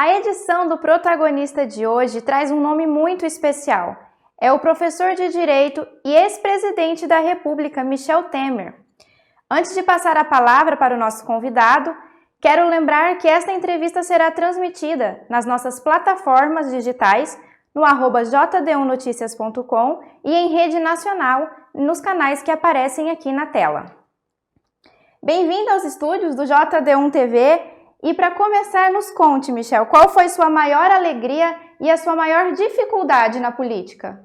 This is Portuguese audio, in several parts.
A edição do protagonista de hoje traz um nome muito especial. É o professor de Direito e ex-presidente da República, Michel Temer. Antes de passar a palavra para o nosso convidado, quero lembrar que esta entrevista será transmitida nas nossas plataformas digitais, no @jd1noticias.com e em rede nacional, nos canais que aparecem aqui na tela. Bem-vindo aos estúdios do JD1 TV. E para começar, nos conte, Michel, qual foi sua maior alegria e a sua maior dificuldade na política?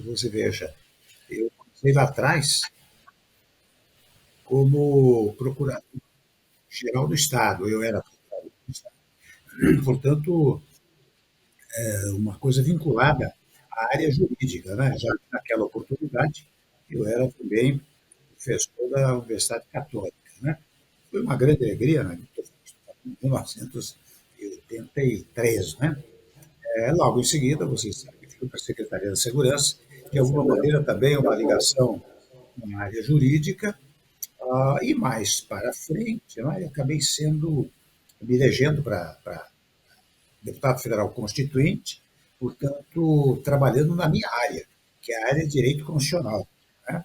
Você veja, eu comecei lá atrás como procurador-geral do Estado. Eu era procurador do Estado. Portanto, uma coisa vinculada à área jurídica, né? Já naquela oportunidade, eu era também professor da Universidade Católica, né? Foi uma grande alegria, né? Em 1983, né? Logo em seguida, vocês sabem que fui para a Secretaria da Segurança, de alguma maneira também uma ligação na área jurídica, e mais para frente, né? Eu acabei me elegendo para deputado federal constituinte, portanto, trabalhando na minha área, que é a área de direito constitucional, né?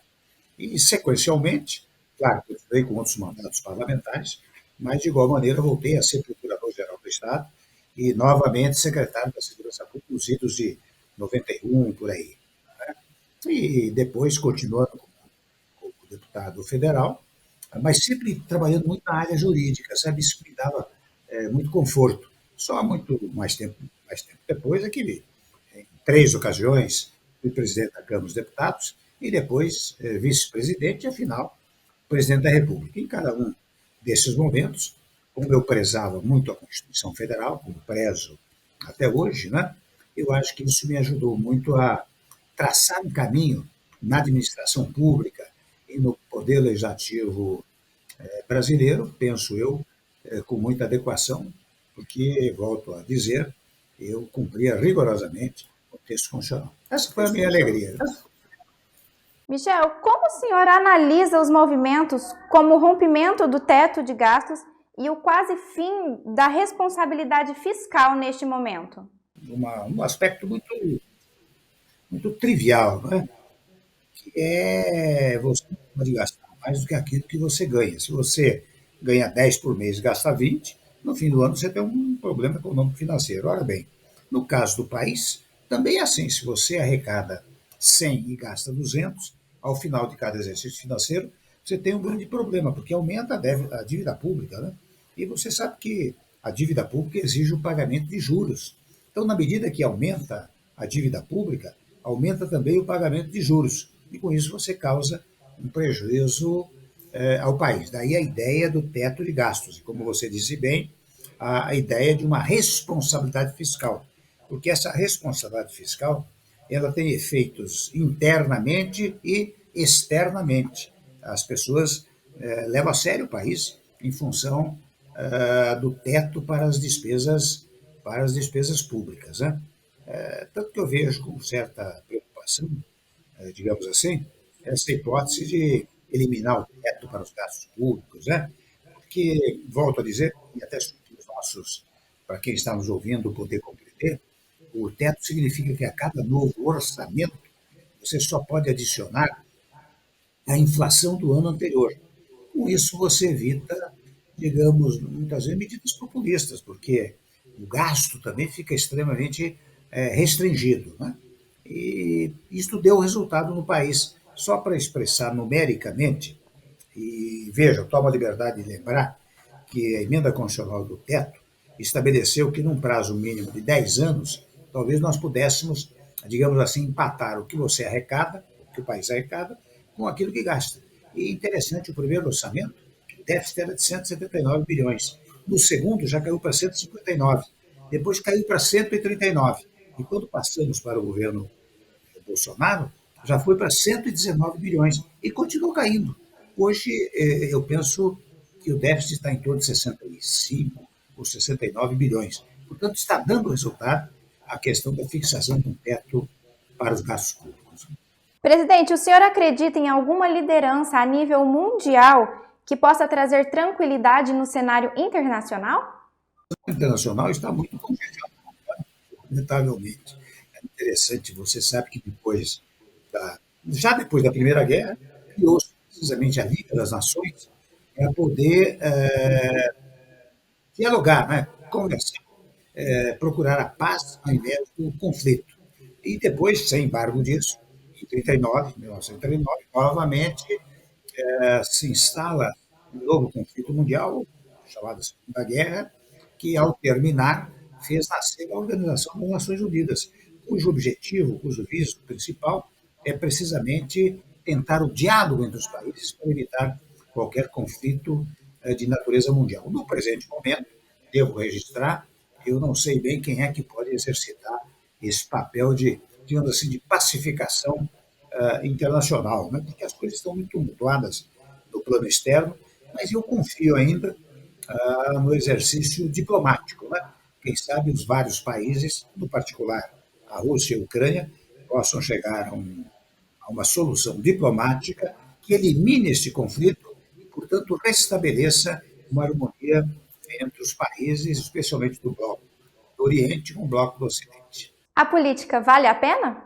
E, sequencialmente, claro, continuei com outros mandatos parlamentares, mas, de igual maneira, voltei a ser procurador-geral do Estado e, novamente, secretário da Segurança Pública nos idos de 91, por aí, né? E depois, continuando como deputado federal, mas sempre trabalhando muito na área jurídica, sabe? Isso me dava muito conforto. Só muito mais tempo depois é que, em 3 ocasiões, fui presidente da Câmara dos Deputados e depois vice-presidente e, afinal, presidente da República. Em cada um desses momentos, como eu prezava muito a Constituição Federal, como prezo até hoje, né, eu acho que isso me ajudou muito a traçar um caminho na administração pública e no poder legislativo brasileiro, penso eu, com muita adequação, porque, volto a dizer, eu cumpria rigorosamente o texto constitucional. Essa foi a minha alegria. Michel, como o senhor analisa os movimentos como o rompimento do teto de gastos e o quase fim da responsabilidade fiscal neste momento? Um aspecto muito trivial, né? Que é você não pode gastar mais do que aquilo que você ganha. Se você ganha 10 por mês e gasta 20, no fim do ano você tem um problema econômico financeiro. Ora bem, no caso do país, também é assim. Se você arrecada 100 e gasta 200, ao final de cada exercício financeiro, você tem um grande problema, porque aumenta a dívida pública, né? E você sabe que a dívida pública exige o pagamento de juros. Então, na medida que aumenta a dívida pública, aumenta também o pagamento de juros. E com isso você causa um prejuízo ao país. Daí a ideia do teto de gastos. E como você disse bem, a ideia de uma responsabilidade fiscal. Porque essa responsabilidade fiscal ela tem efeitos internamente e externamente. As pessoas levam a sério o país em função do teto para as despesas públicas, né? Tanto que eu vejo com certa preocupação, digamos assim, essa hipótese de eliminar o teto para os gastos públicos, né? Porque, volto a dizer, e até para quem está nos ouvindo poder compreender, o teto significa que a cada novo orçamento você só pode adicionar a inflação do ano anterior. Com isso você evita, digamos, muitas vezes medidas populistas, porque o gasto também fica extremamente restringido, né? E isso deu resultado no país. Só para expressar numericamente, e veja, eu tomo a liberdade de lembrar que a emenda constitucional do teto estabeleceu que, num prazo mínimo de 10 anos, talvez nós pudéssemos, digamos assim, empatar o que você arrecada, o que o país arrecada, com aquilo que gasta. E interessante, o primeiro orçamento, o déficit era de 179 bilhões. No segundo, já caiu para 159. Depois caiu para 139. E quando passamos para o governo Bolsonaro, já foi para 119 bilhões e continuou caindo. Hoje, eu penso que o déficit está em torno de 65 ou 69 bilhões. Portanto, está dando resultado a questão da fixação de um teto para os gastos públicos. Presidente, o senhor acredita em alguma liderança a nível mundial que possa trazer tranquilidade no cenário internacional? internacional está muito congestionada, lamentavelmente. É interessante, você sabe que já depois da Primeira Guerra, criou-se precisamente a Liga das Nações para poder dialogar, né? Conversar, procurar a paz ao invés do conflito. E depois, sem embargo disso, em 39, 1939, novamente se instala um novo conflito mundial, chamado Segunda Guerra, que, ao terminar, fez nascer a Organização das Nações Unidas, cujo objetivo, cujo visto principal é precisamente tentar o diálogo entre os países para evitar qualquer conflito de natureza mundial. No presente momento, devo registrar, eu não sei bem quem é que pode exercitar esse papel de, digamos assim, de pacificação internacional, né? Porque as coisas estão muito tumultuadas no plano externo, mas eu confio ainda no exercício diplomático. Né? Quem sabe os vários países, no particular a Rússia e a Ucrânia, possam chegar a uma solução diplomática que elimine este conflito e, portanto, restabeleça uma harmonia entre os países, especialmente do bloco do Oriente com o bloco do Ocidente. A política vale a pena?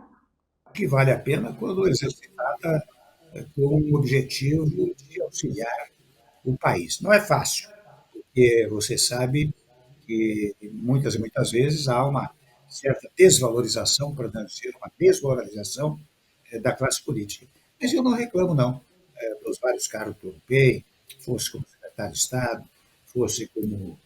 Que vale a pena quando exercitada com o objetivo de auxiliar o país. Não é fácil, porque você sabe que muitas e muitas vezes há uma certa desvalorização, para não dizer uma desmoralização da classe política. Mas eu não reclamo, não, dos vários cargos que eu ocupei, fosse como secretário de Estado, fosse como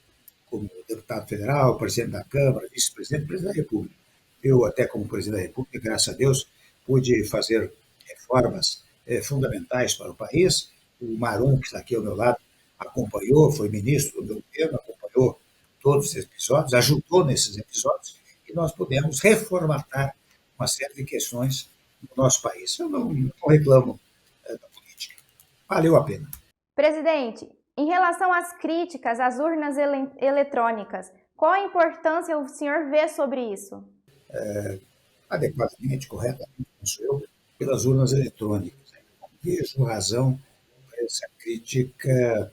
deputado federal, presidente da Câmara, vice-presidente, presidente da República. Eu, até como presidente da República, graças a Deus, pude fazer reformas fundamentais para o país. O Marum, que está aqui ao meu lado, acompanhou, foi ministro do meu governo, acompanhou todos esses episódios, ajudou nesses episódios, e nós pudemos reformatar uma série de questões no nosso país. Eu não reclamo da política. Valeu a pena. Presidente, em relação às críticas às urnas eletrônicas, qual a importância o senhor vê sobre isso? Adequadamente, corretamente, penso eu, pelas urnas eletrônicas. Não vejo razão para essa crítica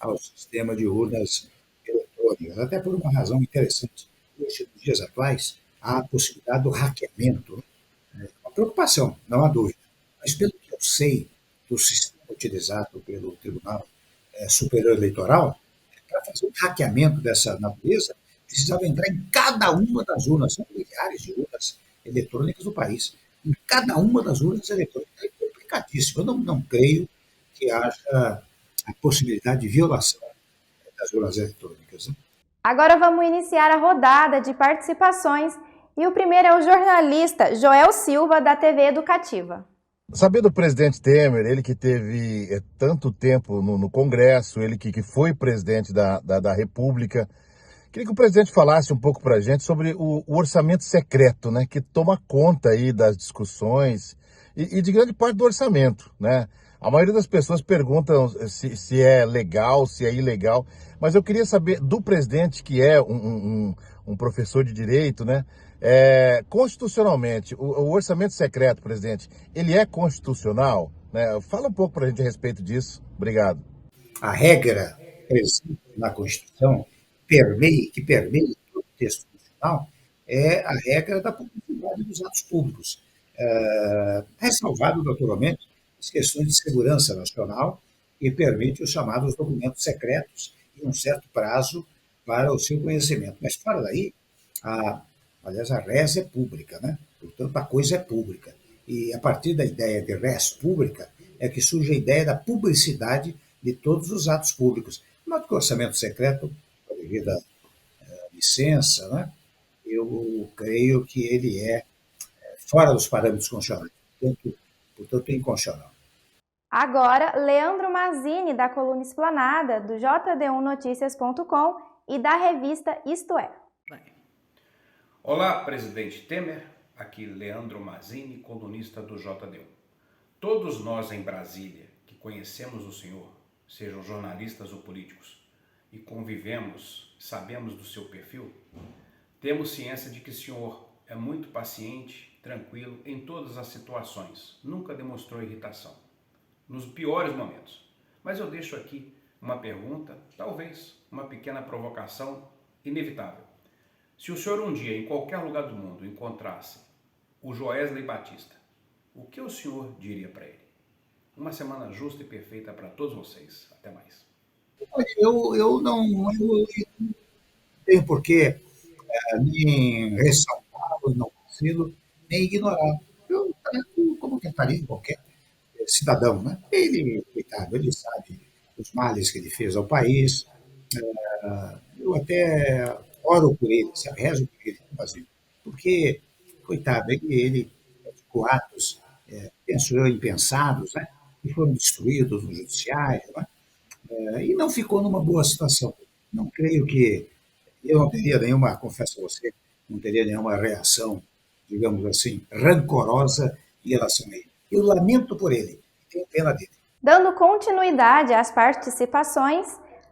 ao sistema de urnas eletrônicas, até por uma razão interessante. Hoje, nos dias atuais, há a possibilidade do hackeamento, né? Uma preocupação, não há dúvida. Mas, pelo que eu sei do sistema utilizado pelo Tribunal Superior Eleitoral, para fazer um hackeamento dessa natureza, precisava entrar em cada uma das urnas, são milhares de urnas eletrônicas do país, em cada uma das urnas eletrônicas. É complicadíssimo. Eu não creio que haja a possibilidade de violação das urnas eletrônicas. Né? Agora vamos iniciar a rodada de participações e o primeiro é o jornalista Joel Silva, da TV Educativa. Saber do presidente Temer, ele que teve tanto tempo no Congresso, ele que foi presidente da República, queria que o presidente falasse um pouco para a gente sobre o orçamento secreto, né, que toma conta aí das discussões e de grande parte do orçamento, né? A maioria das pessoas perguntam se é legal, se é ilegal, mas eu queria saber do presidente, que é um professor de direito, né? Constitucionalmente, o orçamento secreto, presidente, ele é constitucional? Né? Fala um pouco para a gente a respeito disso. Obrigado. A regra presente na Constituição, que permeia todo o texto constitucional, é a regra da publicidade dos atos públicos, ressalvado, naturalmente, as questões de segurança nacional, e permite os chamados documentos secretos e um certo prazo para o seu conhecimento. Mas, fora daí, aliás, a res é pública, né? Portanto, a coisa é pública. E a partir da ideia de res pública é que surge a ideia da publicidade de todos os atos públicos. De modo que o orçamento secreto, devido à licença, né? Eu creio que ele é fora dos parâmetros constitucionais, portanto inconstitucional. Agora, Leandro Mazzini, da coluna Esplanada, do jd1noticias.com e da revista Isto É. Olá, presidente Temer. Aqui Leandro Mazzini, colunista do JD1. Todos nós em Brasília que conhecemos o senhor, sejam jornalistas ou políticos, e convivemos, sabemos do seu perfil, temos ciência de que o senhor é muito paciente, tranquilo em todas as situações, nunca demonstrou irritação, nos piores momentos. Mas eu deixo aqui uma pergunta, talvez uma pequena provocação inevitável. Se o senhor um dia, em qualquer lugar do mundo, encontrasse o Joesley Batista, o que o senhor diria para ele? Uma semana justa e perfeita para todos vocês. Até mais. Olha, eu não tenho por que nem ressaltá-lo, não conhecê-lo, nem ignorá-lo. Eu trato como trataria qualquer cidadão, né? Ele, coitado, ele sabe os males que ele fez ao país. Eu até oro por ele, sabe? Rezo por ele, Brasil, porque, coitado, ele praticou atos, penso eu, impensados, né? Que foram destruídos no judiciário, né? E não ficou numa boa situação. Não creio que eu não teria nenhuma, confesso a você, não teria nenhuma reação, digamos assim, rancorosa em relação a ele. Eu lamento por ele, tenho pena dele. Dando continuidade às participações,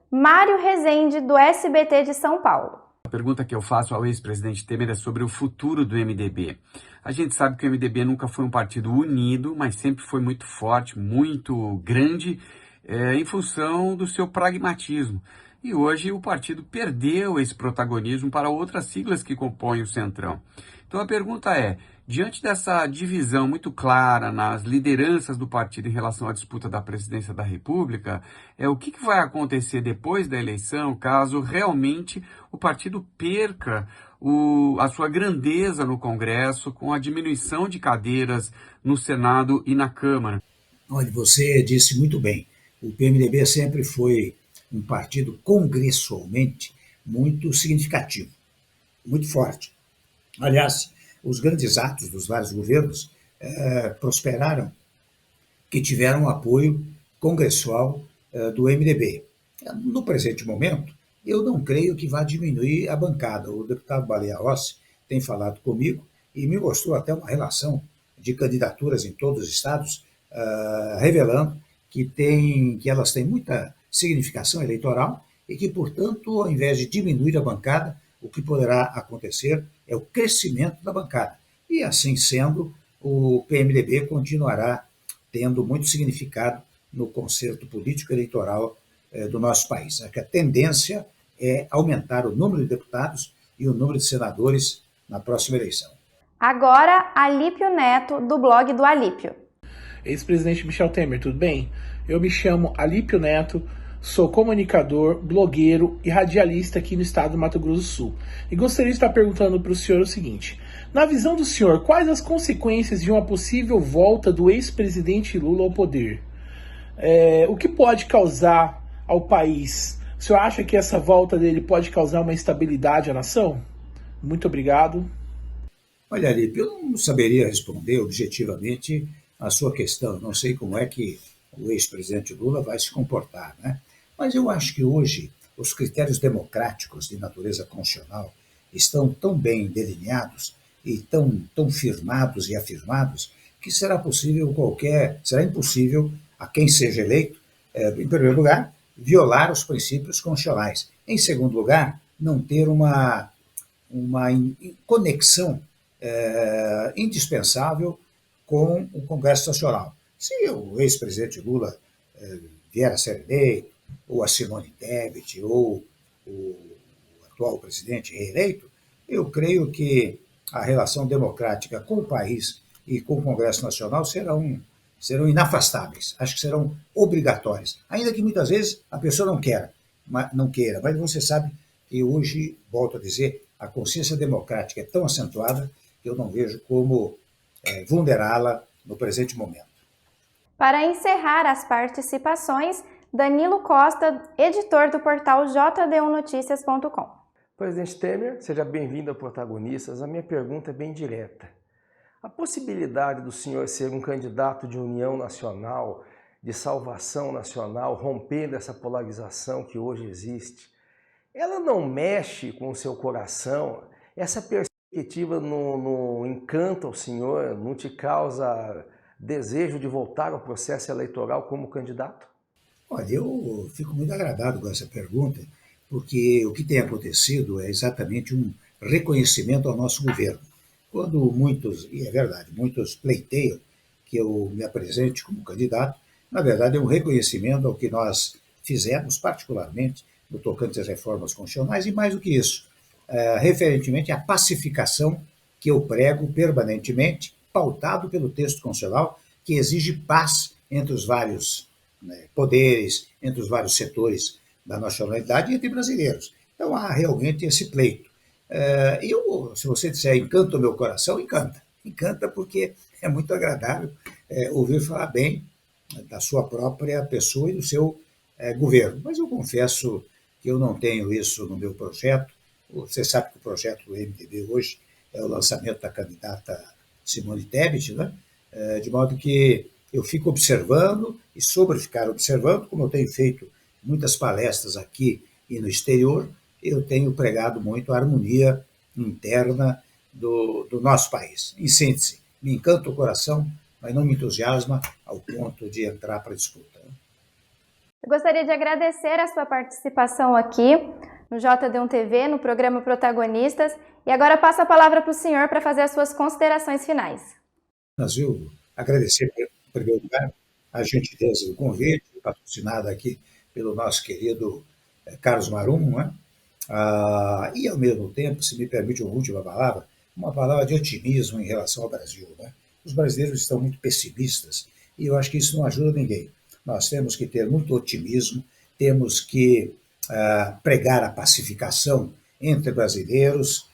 Mário Rezende, do SBT de São Paulo. A pergunta que eu faço ao ex-presidente Temer é sobre o futuro do MDB. A gente sabe que o MDB nunca foi um partido unido, mas sempre foi muito forte, muito grande, em função do seu pragmatismo. E hoje o partido perdeu esse protagonismo para outras siglas que compõem o Centrão. Então a pergunta é, diante dessa divisão muito clara nas lideranças do partido em relação à disputa da presidência da República, o que vai acontecer depois da eleição, caso realmente o partido perca a sua grandeza no Congresso, com a diminuição de cadeiras no Senado e na Câmara? Olha, você disse muito bem, o PMDB sempre foi um partido congressualmente muito significativo, muito forte. Aliás, os grandes atos dos vários governos prosperaram, que tiveram apoio congressual do MDB. No presente momento, eu não creio que vá diminuir a bancada. O deputado Baleia Rossi tem falado comigo e me mostrou até uma relação de candidaturas em todos os estados, revelando que elas têm muita significação eleitoral e que, portanto, ao invés de diminuir a bancada, o que poderá acontecer é o crescimento da bancada. E, assim sendo, o PMDB continuará tendo muito significado no concerto político eleitoral do nosso país. A tendência é aumentar o número de deputados e o número de senadores na próxima eleição. Agora, Alípio Neto, do blog do Alípio. Ex-presidente Michel Temer, tudo bem? Eu me chamo Alípio Neto, sou comunicador, blogueiro e radialista aqui no estado do Mato Grosso do Sul. E gostaria de estar perguntando para o senhor o seguinte: na visão do senhor, quais as consequências de uma possível volta do ex-presidente Lula ao poder? O que pode causar ao país? O senhor acha que essa volta dele pode causar uma instabilidade à nação? Muito obrigado. Olha, Alípio, eu não saberia responder objetivamente a sua questão. Não sei como é que o ex-presidente Lula vai se comportar, né? Mas eu acho que hoje os critérios democráticos de natureza constitucional estão tão bem delineados e tão firmados e afirmados que será impossível a quem seja eleito, em primeiro lugar, violar os princípios constitucionais. Em segundo lugar, não ter uma conexão indispensável com o Congresso Nacional. Se o ex-presidente Lula vier a ser eleito, ou a Simone Tebet, ou o atual presidente reeleito, eu creio que a relação democrática com o país e com o Congresso Nacional serão inafastáveis, acho que serão obrigatórias, ainda que muitas vezes a pessoa não queira, mas você sabe que hoje, volto a dizer, a consciência democrática é tão acentuada que eu não vejo como vulnerá-la no presente momento. Para encerrar as participações, Danilo Costa, editor do portal jdunoticias.com. Presidente Temer, seja bem-vindo ao Protagonistas. A minha pergunta é bem direta. A possibilidade do senhor ser um candidato de união nacional, de salvação nacional, rompendo essa polarização que hoje existe, ela não mexe com o seu coração? Essa perspectiva não encanta o senhor? Não te causa desejo de voltar ao processo eleitoral como candidato? Olha, eu fico muito agradado com essa pergunta, porque o que tem acontecido é exatamente um reconhecimento ao nosso governo. Quando muitos, e é verdade, muitos pleiteiam que eu me apresente como candidato, na verdade é um reconhecimento ao que nós fizemos, particularmente no tocante às reformas constitucionais, e mais do que isso, referentemente à pacificação que eu prego permanentemente, pautado pelo texto constitucional, que exige paz entre os vários poderes, entre os vários setores da nacionalidade e entre brasileiros. Então há realmente esse pleito. Se você disser encanta o meu coração, encanta. Encanta porque é muito agradável ouvir falar bem da sua própria pessoa e do seu governo. Mas eu confesso que eu não tenho isso no meu projeto. Você sabe que o projeto do MDB hoje é o lançamento da candidata Simone Tebet, né? De modo que eu fico observando, e sobre ficar observando, como eu tenho feito muitas palestras aqui e no exterior, eu tenho pregado muito a harmonia interna do nosso país. Em síntese, me encanta o coração, mas não me entusiasma ao ponto de entrar para a disputa. Eu gostaria de agradecer a sua participação aqui no JD1 TV, no programa Protagonistas, e agora passo a palavra para o senhor para fazer as suas considerações finais. Mas eu agradecer, em primeiro lugar, a gentileza do convite, patrocinado aqui pelo nosso querido Carlos Marum, né? E, ao mesmo tempo, se me permite uma última palavra, uma palavra de otimismo em relação ao Brasil, né? Os brasileiros estão muito pessimistas e eu acho que isso não ajuda ninguém. Nós temos que ter muito otimismo, temos que pregar a pacificação entre brasileiros,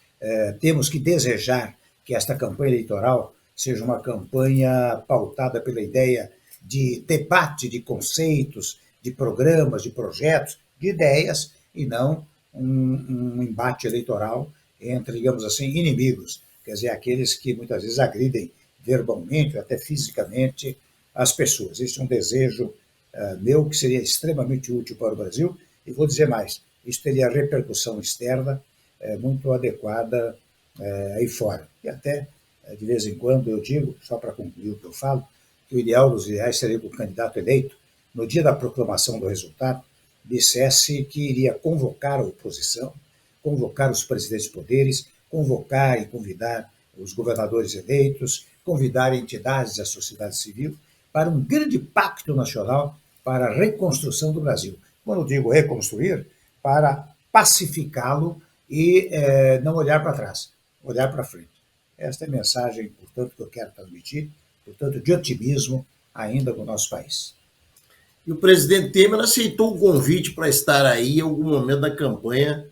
temos que desejar que esta campanha eleitoral seja uma campanha pautada pela ideia de debate de conceitos, de programas, de projetos, de ideias, e não um embate eleitoral entre, digamos assim, inimigos, quer dizer, aqueles que muitas vezes agridem verbalmente, até fisicamente, as pessoas. Este é um desejo meu que seria extremamente útil para o Brasil, e vou dizer mais, isso teria repercussão externa muito adequada aí fora. E até, de vez em quando, eu digo, só para concluir o que eu falo, que o ideal dos ideais seria que o candidato eleito, no dia da proclamação do resultado, dissesse que iria convocar a oposição, convocar os presidentes de poderes, convocar e convidar os governadores eleitos, convidar entidades da sociedade civil para um grande pacto nacional para a reconstrução do Brasil. Quando eu digo reconstruir, para pacificá-lo e não olhar para trás, olhar para frente. Esta é a mensagem, portanto, que eu quero transmitir, portanto, de otimismo ainda no nosso país. E o presidente Temer aceitou o convite para estar aí em algum momento da campanha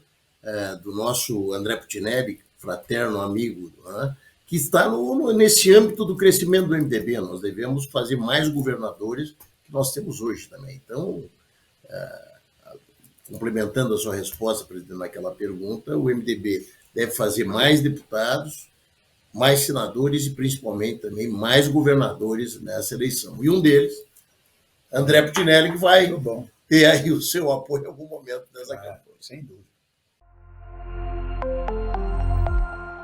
do nosso André Putinelli, fraterno amigo, né, que está nesse âmbito do crescimento do MDB. Nós devemos fazer mais governadores que nós temos hoje também. Então, complementando a sua resposta, presidente, naquela pergunta, o MDB deve fazer mais deputados, mais senadores e principalmente também mais governadores nessa eleição. E um deles, André Putinelli, que vai ter aí o seu apoio em algum momento dessa campanha. Sem dúvida.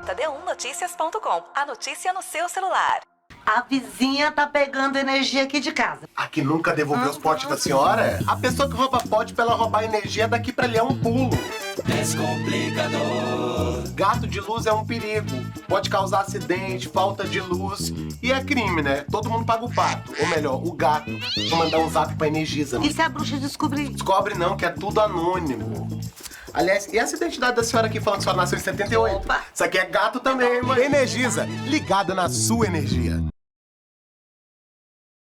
JD1Noticias.com, a notícia no seu celular. A vizinha tá pegando energia aqui de casa. A que nunca devolveu os potes da senhora? A pessoa que rouba pote pra ela roubar energia daqui pra ali é um pulo. Descomplicador. Gato de luz é um perigo. Pode causar acidente, falta de luz. E é crime, né? Todo mundo paga o pato. Ou melhor, o gato. Vou mandar um zap pra Energisa. E se a bruxa descobrir? Descobre não, que é tudo anônimo. Aliás, e essa identidade da senhora aqui falando que a senhora nasceu em 78? Opa. Isso aqui é gato também, mãe. Energisa, ligada na sua energia.